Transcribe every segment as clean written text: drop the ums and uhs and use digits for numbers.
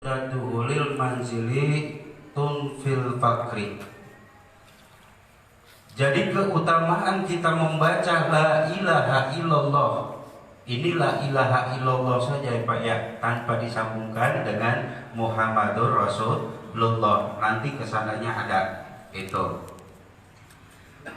Duhulil manzili tunfil fakri. Jadi keutamaan kita membaca la ilaha illallah, ini la ilaha illallah saja ya Pak ya, tanpa disambungkan dengan Muhammadur Rasulullah. Nanti kesananya ada itu.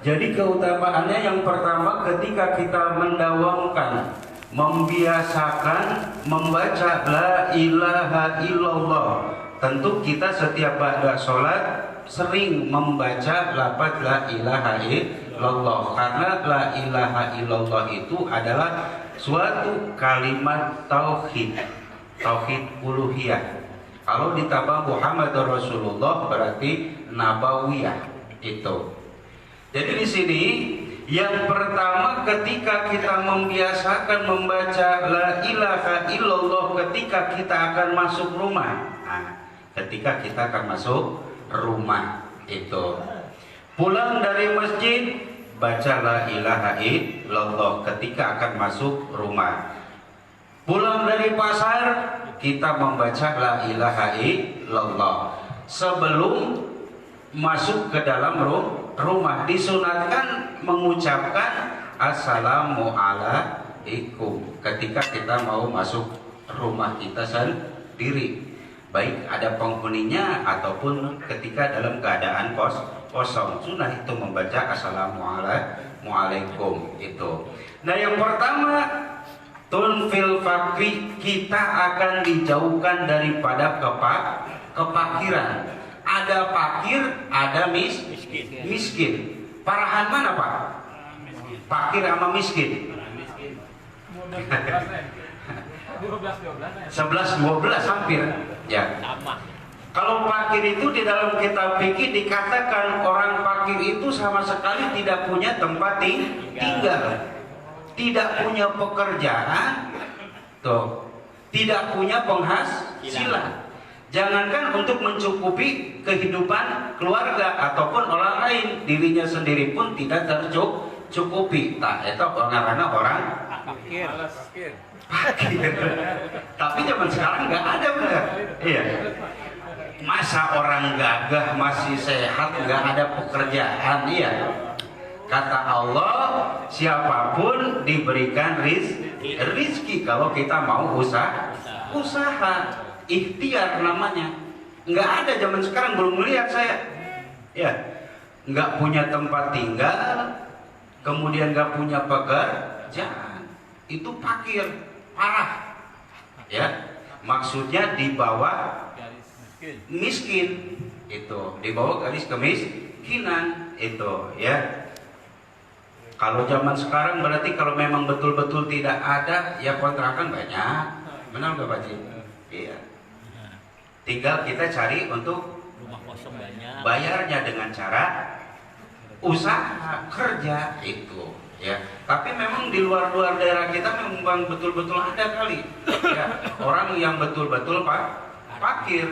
Jadi keutamaannya yang pertama, ketika kita mendawamkan, membiasakan membaca la ilaha illallah. Tentu kita setiap ba'da sholat sering membaca lafaz la ilaha illallah, karena la ilaha illallah itu adalah suatu kalimat tauhid, tauhid uluhiyah. Kalau ditambah Muhammad Rasulullah berarti nabawiyah itu. Jadi di sini yang pertama, ketika kita membiasakan membaca la ilaha illallah ketika kita akan masuk rumah. Nah, ketika kita akan masuk rumah itu, pulang dari masjid baca la ilaha illallah ketika akan masuk rumah. Pulang dari pasar kita membaca la ilaha illallah. Sebelum masuk ke dalam rumah disunatkan mengucapkan assalamualaikum ketika kita mau masuk rumah kita sendiri, baik ada penghuninya ataupun ketika dalam keadaan kosong. Sunnah itu membaca assalamualaikum itu. Nah, yang pertama, tunfil fakri, kita akan dijauhkan daripada kepakiran. Ada fakir, ada miskin. Parahan mana Pak? Fakir sama miskin. 11-12 hampir. Ya. Kalau fakir itu di dalam kitab fikih dikatakan orang fakir itu sama sekali tidak punya tempat tinggal, tidak punya pekerjaan, tidak punya penghasilan. Jangankan untuk mencukupi kehidupan keluarga ataupun orang lain, dirinya sendiri pun tidak tercukupi. Nah, itu orang fakir. Tapi zaman sekarang nggak ada, benar. Iya. Masa orang gagah masih sehat nggak ada pekerjaan? Iya. Kata Allah, siapapun diberikan rizki kalau kita mau usaha. Ikhtiar namanya. Nggak ada zaman sekarang, belum melihat saya. Ya, nggak punya tempat tinggal, kemudian nggak punya pekerjaan, itu fakir parah. Ya, maksudnya di bawah miskin itu, di bawah garis kemiskinan itu. Ya, kalau zaman sekarang berarti kalau memang betul-betul tidak ada, ya kontrakan banyak. Benar nggak Pak Ji? Iya. Tinggal kita cari untuk rumah kosong banyak, bayarnya dengan cara usaha kerja itu, ya. Tapi memang di luar daerah kita memang betul-betul ada kali, ya, orang yang betul-betul fakir,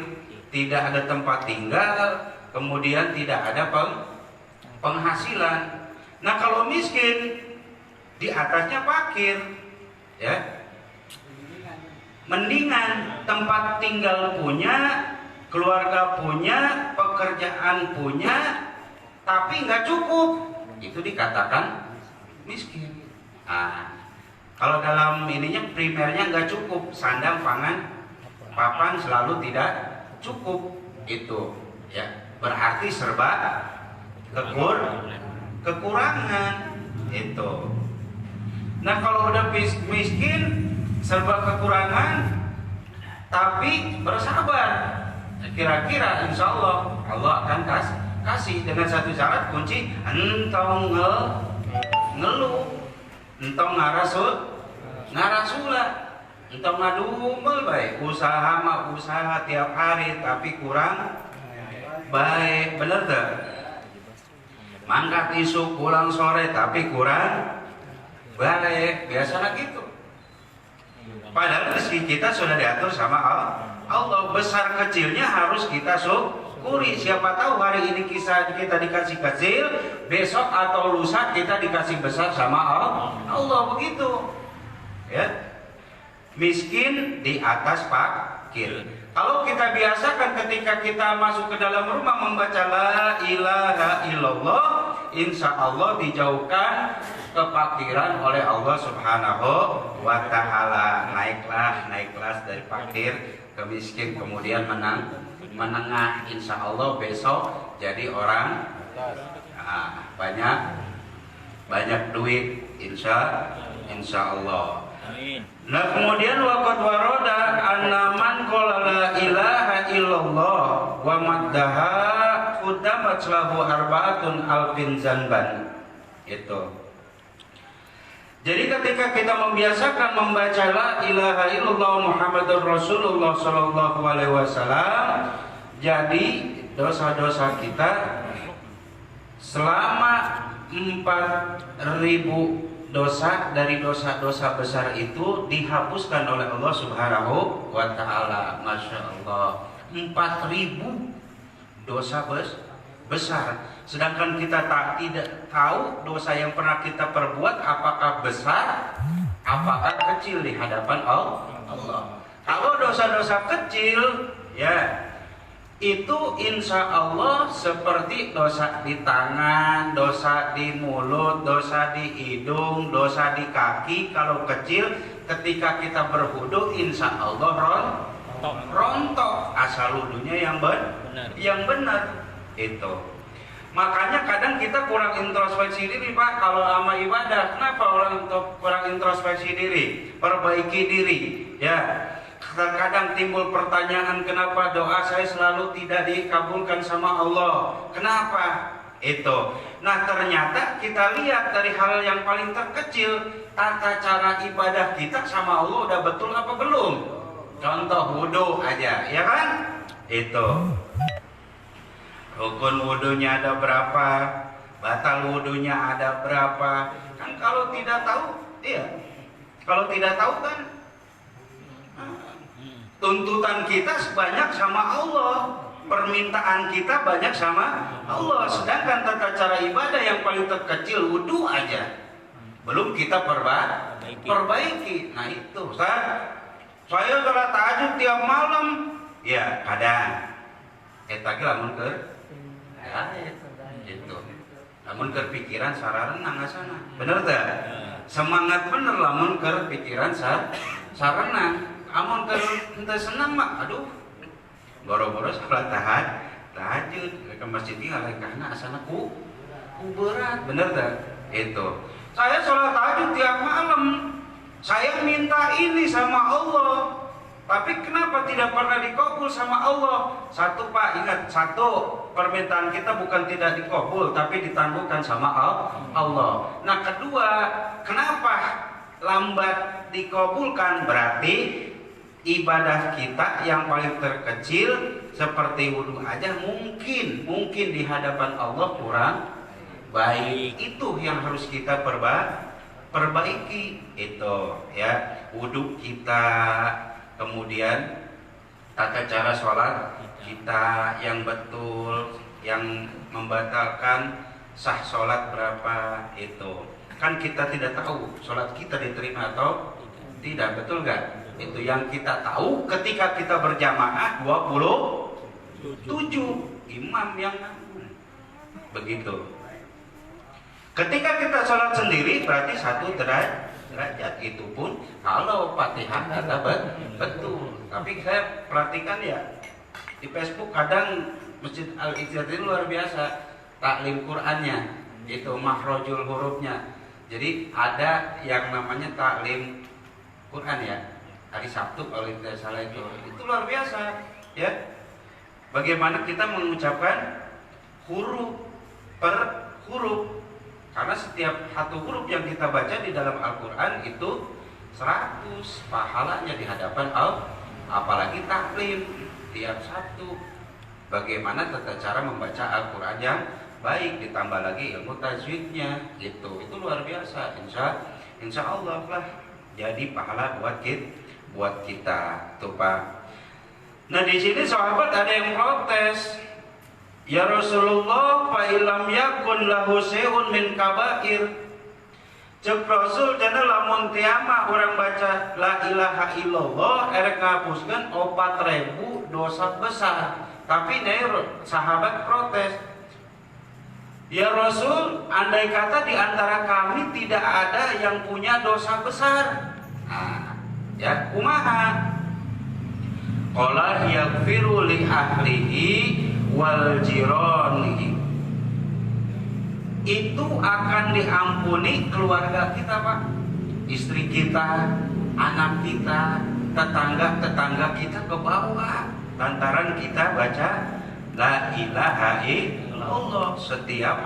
tidak ada tempat tinggal, kemudian tidak ada penghasilan. Nah, kalau miskin di atasnya fakir, ya. Mendingan tempat tinggal punya, keluarga punya, pekerjaan punya, tapi nggak cukup, itu dikatakan miskin. Nah, kalau dalam ininya primernya nggak cukup, sandang, pangan, papan selalu tidak cukup, itu ya berarti serba kekurangan itu. Nah, kalau udah miskin serba kekurangan tapi bersabar, kira-kira insya Allah akan kasih dengan satu syarat kunci, entong ngeluh, entong ngarasulah, entong ngadumel baik, usaha mah usaha tiap hari tapi kurang baik, bener tuh. Mangkat isuk pulang sore tapi kurang baik, biasanya gitu. Padahal rezeki kita sudah diatur sama Allah. Besar kecilnya harus kita syukuri. Siapa tahu hari ini kita dikasih kecil, besok atau lusa kita dikasih besar sama Allah, begitu. Ya. Miskin di atas fakir. Kalau kita biasakan ketika kita masuk ke dalam rumah membaca la ilaha illallah, insya Allah dijauhkan kefakiran oleh Allah Subhanahu wa Ta'ala. Naik kelas dari fakir ke miskin, kemudian menengah, insya Allah besok jadi orang banyak duit, insya Allah. Nah kemudian waqad waroda anna man qala la ilaha illallah wa maddaha quddamat lahu arba'atun alfin zanban. Itu. Jadi ketika kita membiasakan membaca la ilaha illallah Muhammadur Rasulullah sallallahu alaihi wasallam, jadi dosa-dosa kita selama 4.000 dosa dari dosa-dosa besar itu dihapuskan oleh Allah Subhanahu wa Ta'ala. Masya Allah, 4.000 dosa besar. Sedangkan kita tidak tahu dosa yang pernah kita perbuat apakah besar, apakah kecil di hadapan Allah. Kalau dosa-dosa kecil, ya itu insya Allah seperti dosa di tangan, dosa di mulut, dosa di hidung, dosa di kaki. Kalau kecil, ketika kita berwudu insya Allah rontok asal wudunya yang benar itu. Makanya kadang kita kurang introspeksi diri, Pak, kalau sama ibadah. Kenapa orang kurang introspeksi diri, perbaiki diri, ya. Terkadang timbul pertanyaan, kenapa doa saya selalu tidak dikabulkan sama Allah? Kenapa? Itu. Nah ternyata kita lihat dari hal yang paling terkecil, tata cara ibadah kita sama Allah udah betul apa belum? Contoh wudu aja, ya kan? Itu. Rukun wudunya ada berapa? Batal wudunya ada berapa? Kan kalau tidak tahu, iya. Kalau tidak tahu kan tuntutan kita sebanyak sama Allah, permintaan kita banyak sama Allah. Sedangkan tata cara ibadah yang paling terkecil wudu aja belum kita perbaiki. Nah itu, saya sholat tahajud tiap malam, ya kadang kita lamun ke itu, lamun ke pikiran sarana nggak sana, bener tak? Semangat bener lamun ke pikiran sarana. Amun ente senang mak, aduh, boro-boro sholat tahajud ke masjid tinggal karena asana ku berat, bener tak? Itu. Saya sholat tahajud tiap malam, saya minta ini sama Allah, tapi kenapa tidak pernah dikabul sama Allah? Satu Pak, ingat satu, permintaan kita bukan tidak dikabul, tapi ditangguhkan sama Allah. Nah kedua, kenapa lambat dikabulkan? Berarti ibadah kita yang paling terkecil seperti wudhu aja mungkin di hadapan Allah kurang baik. Itu yang harus kita perbaiki itu, ya, wudhu kita, kemudian tata cara sholat kita yang betul, yang membatalkan sah sholat berapa itu. Kan kita tidak tahu sholat kita diterima atau tidak, betul nggak? Itu yang kita tahu ketika kita berjamaah 27 imam yang nanggung. Begitu. Ketika kita sholat sendiri berarti 1 derajat. Itu pun kalau Fatihah kita betul. Tapi saya perhatikan ya di Facebook kadang Masjid Al-Ikhlas itu luar biasa taklim Qur'annya, itu makhrajul hurufnya. Jadi ada yang namanya taklim Quran ya, hari Sabtu kalau tidak salah itu luar biasa ya. Bagaimana kita mengucapkan huruf per huruf, karena setiap satu huruf yang kita baca di dalam Al-Quran itu 100 pahalanya di hadapan Allah. Apalagi taklim tiap Sabtu. Bagaimana tata cara membaca Al-Quran yang baik, ditambah lagi ilmu tajwidnya gitu. Itu luar biasa. Insya Allah lah jadi pahala buat kita tuh Pak. Nah di sini sahabat ada yang protes, ya Rasulullah, fa ilam yakun lahu syai'un min kabair. Cek Rasul jana lamun tiama orang baca la ilaha illallah erek ngapuskeun 4.000 dosa besar. Tapi sahabat protes, ya Rasul, andai kata di antara kami tidak ada yang punya dosa besar, ya kumaha? Qala yaghfiru li ahlihi wal jiranihi. Itu akan diampuni keluarga kita, Pak. Istri kita, anak kita, tetangga-tetangga kita ke bawah lantaran kita baca la ilaha illallah setiap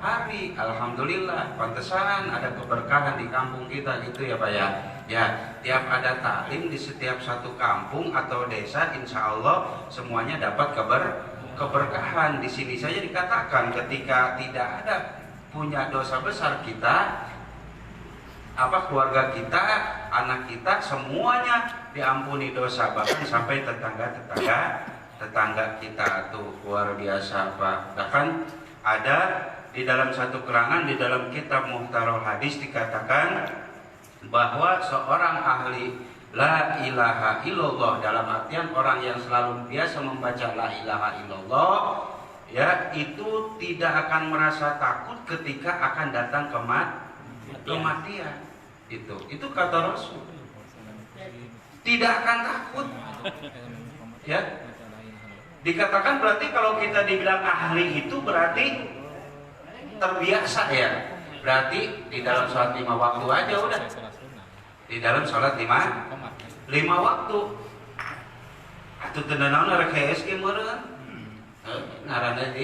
hari. Alhamdulillah, pantesan ada keberkahan di kampung kita gitu ya Pak ya. Ya, tiap ada taklim di setiap satu kampung atau desa, insya Allah semuanya dapat keberkahan. Di sini saja dikatakan ketika tidak ada punya dosa besar kita, keluarga kita, anak kita, semuanya diampuni dosa, bahkan sampai tetangga kita tuh luar biasa Pak. Bahkan ada di dalam satu keterangan di dalam kitab Muhtarul Hadis dikatakan bahwa seorang ahli la ilaha illallah, dalam artian orang yang selalu biasa membaca la ilaha illallah, ya, itu tidak akan merasa takut ketika akan datang kematian. Itu kata Rasul, tidak akan takut, ya. Dikatakan berarti kalau kita dibilang ahli itu berarti terbiasa, ya. Berarti di dalam sholat 5 waktu aja udah, di dalam sholat 5 waktu. Atuh tenanawan RKS ge meureun ngaranna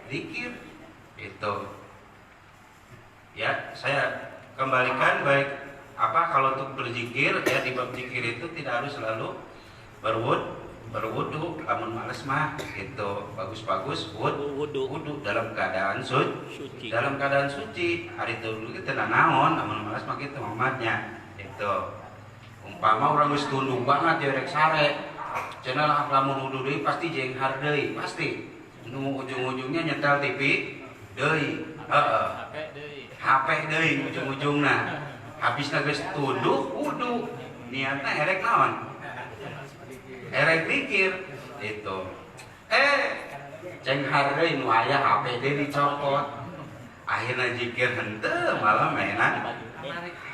zikir itu. Ya, saya kembalikan baik kalau untuk berzikir, ya, di bab zikir itu tidak harus selalu berwudu, lamun males mah itu bagus-bagus wudu dalam keadaan suci. Dalam keadaan suci hari dulu kita naon, lamun males mah kitu mamatnya itu. Umpama urang geus tunduk banget ya rek sare, cenah lamun wudu deui pasti jenghar deui, pasti nu ujung-ujungnya nyetel TV deui, HP deui ujung-ujungna. Habisna geus tunduk wudu, niatna erek naon? Erek zikir itu. Cenghar deui nu aya HP deui dicopot. Akhirna zikir henteu malah mainan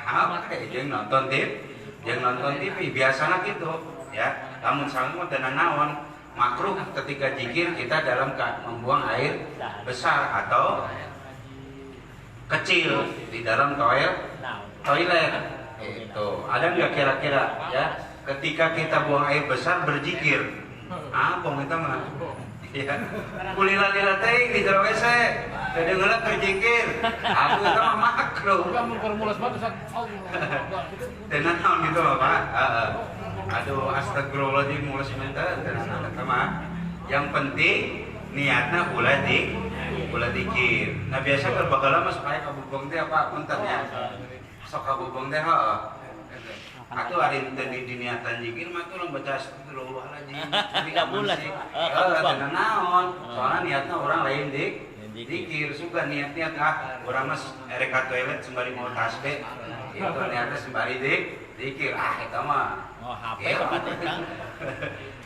HP jeung nonton TV biasana gitu, ya. Lamun salmu teu naon, makruh ketika zikir kita dalam membuang air besar atau kecil di dalam toilet. Itu ada nggak kira-kira, ya, ketika kita buang air besar berzikir bong kita mah ya kulila-lila teh di jero WC teu ngeuleuh berzikir aku eta mah makruh kamu permulas batu sak Allah tenan naon gitu loh Pak. Aduh astagfirullahaladzim mulai sebentar tenan eta mah yang penting niatna ulah dikir. Nah biasa keur baheula mah supaya kabubung teh punten ya. Sok kabubung teh heuh. Atuh ari teu diniatan zikir mah tuh baca astagfirullahaladzim. Tidak bulan. Tenan naon? Soalnya niatna orang lain zikir suka niat-niat urang mah erek ka toilet sembari mau tasbih. Itu niatna sembari zikir. Eta mah HP kepatekan.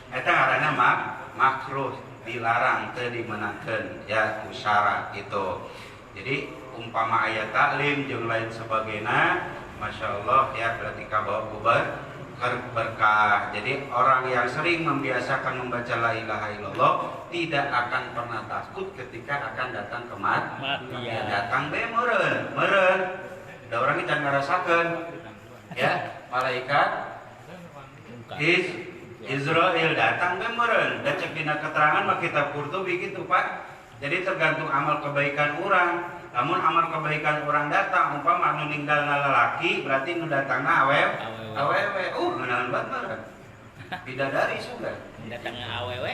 Eta ngaranna makruh, dilarang, teu dimenangkeun, ya, usara itu. Jadi umpama aya taklim jeung lain sebagainya, masya Allah, ya, berarti kabawa berkah. Jadi orang yang sering membiasakan membaca la ilaha illallah tidak akan pernah takut ketika akan datang kematian. Ya, datang be meureun. Da urang can ngarasakeun, ya, malaikat Israel datang be meureun. Da cek dina keterangan mah kitab Qurtubi gitu Pak. Jadi tergantung amal kebaikan orang. Namun amal kebaikan orang datang, umpama anu ninggalna lalaki berarti nu datangna awewe. Ngeunaan banget meureun. Bidadari sudah. Datangna awewe.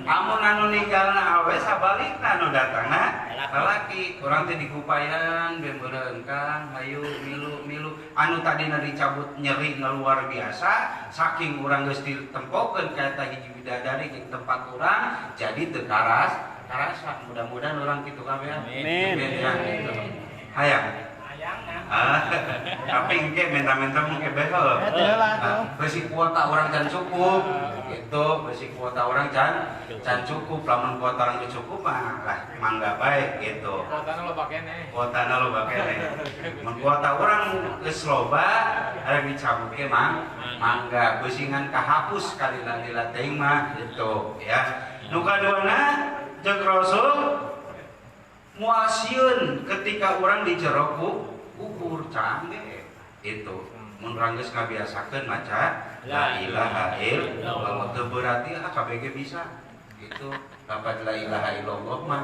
Amun anu ninggalna awewe sabalikna nu datangna lalaki. Urang teh dikupayan be meureun Kang, hayu milu. Anu tadina dicabut nyeri luar biasa, saking urang geus ditempokeun ka eta hiji bidadari di tempat urang, jadi teu karasa. Mudah-mudahan orang gitu kabeh. Amin. Hayang. Tapi engke minta-minta engke behel. Besi kuota orang can cukup. Gitu, besi kuota orang can cukup. Lamun kuota orang cukup mah lah mangga baik gitu. Kuotana lo bakene. Kuotana lo bakene. Mun kuota orang geus loba, arek dicabuke mangga beusingan kahapus kalila-lila teuing mah gitu ya. Nu kaduana jeung Rasul muasieun ketika orang dijero kubur canggih itu mun urang geus ngabiasakeun maca la ilaha illallah teu berarti KBG bisa itu lapan la ilaha illallah mah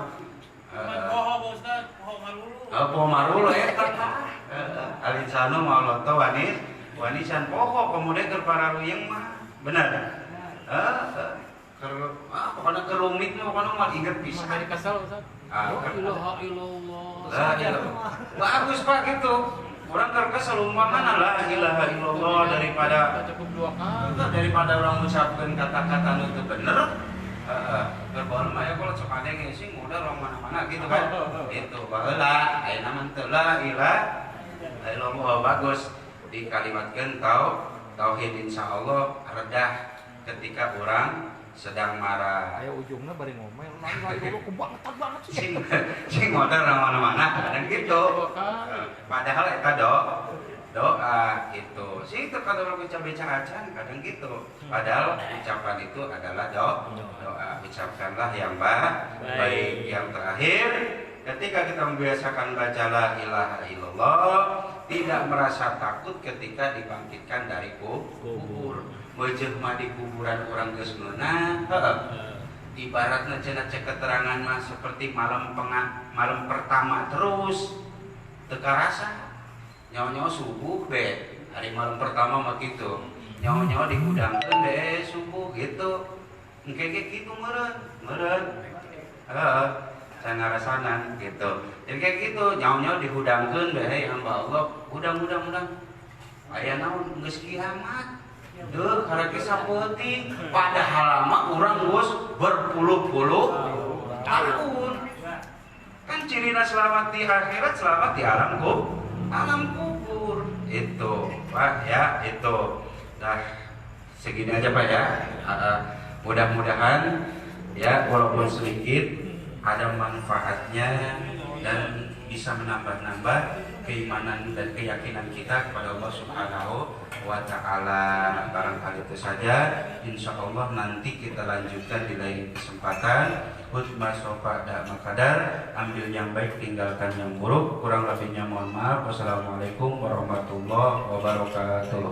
Poho Ustaz, poho marulu. poho marulu eta alinsanu mauloto wanisan poho kemudian keur para ruyeng mah bener pokoknya kerumitnya pokoknya mau inget bisa Jadi kesel Ustaz. La ilaha illallah. Bagus Pak gitu. Orang kesel umpamana la ilaha illallah daripada cukup 2 kali. daripada orang mengucapkan kata-kata itu bener. Berbal mah ya kalau sok ade ge sing udah orang mana-mana gitu kan. Itu baheula ayeuna mah teu la ilaha illallah bagus dikalimatkeun tauhid insyaallah redah ketika orang sedang marah. Ayo ujungnya bari ngomel, lalu kebangetan banget sih. Sing modern mana-mana kadang gitu. Padahal eta doa itu. Sing itu kalau bicara acan kadang gitu. Padahal ucapan itu adalah doa. Ucapkanlah yang baik. Yang terakhir, ketika kita membiasakan baca la ilaha illallah, tidak merasa takut ketika dibangkitkan dari kubur. Wajah mah di kuburan orang geus ngeunah, ibaratna cenah cek keterangan mah seperti malam pertama terus teka rasa nyawa-nyawa subuh be hari malam pertama mah gitu nyawa-nyawa digudangkeun deh subuh gitu engke gitu meureun can ngarasanan gitu jadi kayak gitu nyawa-nyawa dihudangkeun deh hamba Allah udang aya naon geus kiamat. Duh, karena kisah putih pada halaman orang bos berpuluh-puluh tahun. Kan cirina selamat di akhirat, selamat di alam kubur. Itu, Pak ya, itu. Nah, segini aja Pak ya. Mudah-mudahan ya walaupun sedikit ada manfaatnya dan bisa menambah keimanan dan keyakinan kita kepada Allah Subhanahu wa ta'ala. Barangkali itu saja, insya Allah nanti kita lanjutkan di lain kesempatan. Hutbah sofa da makadar, ambil yang baik tinggalkan yang buruk, kurang lebihnya mohon maaf. Wassalamualaikum warahmatullahi wabarakatuh.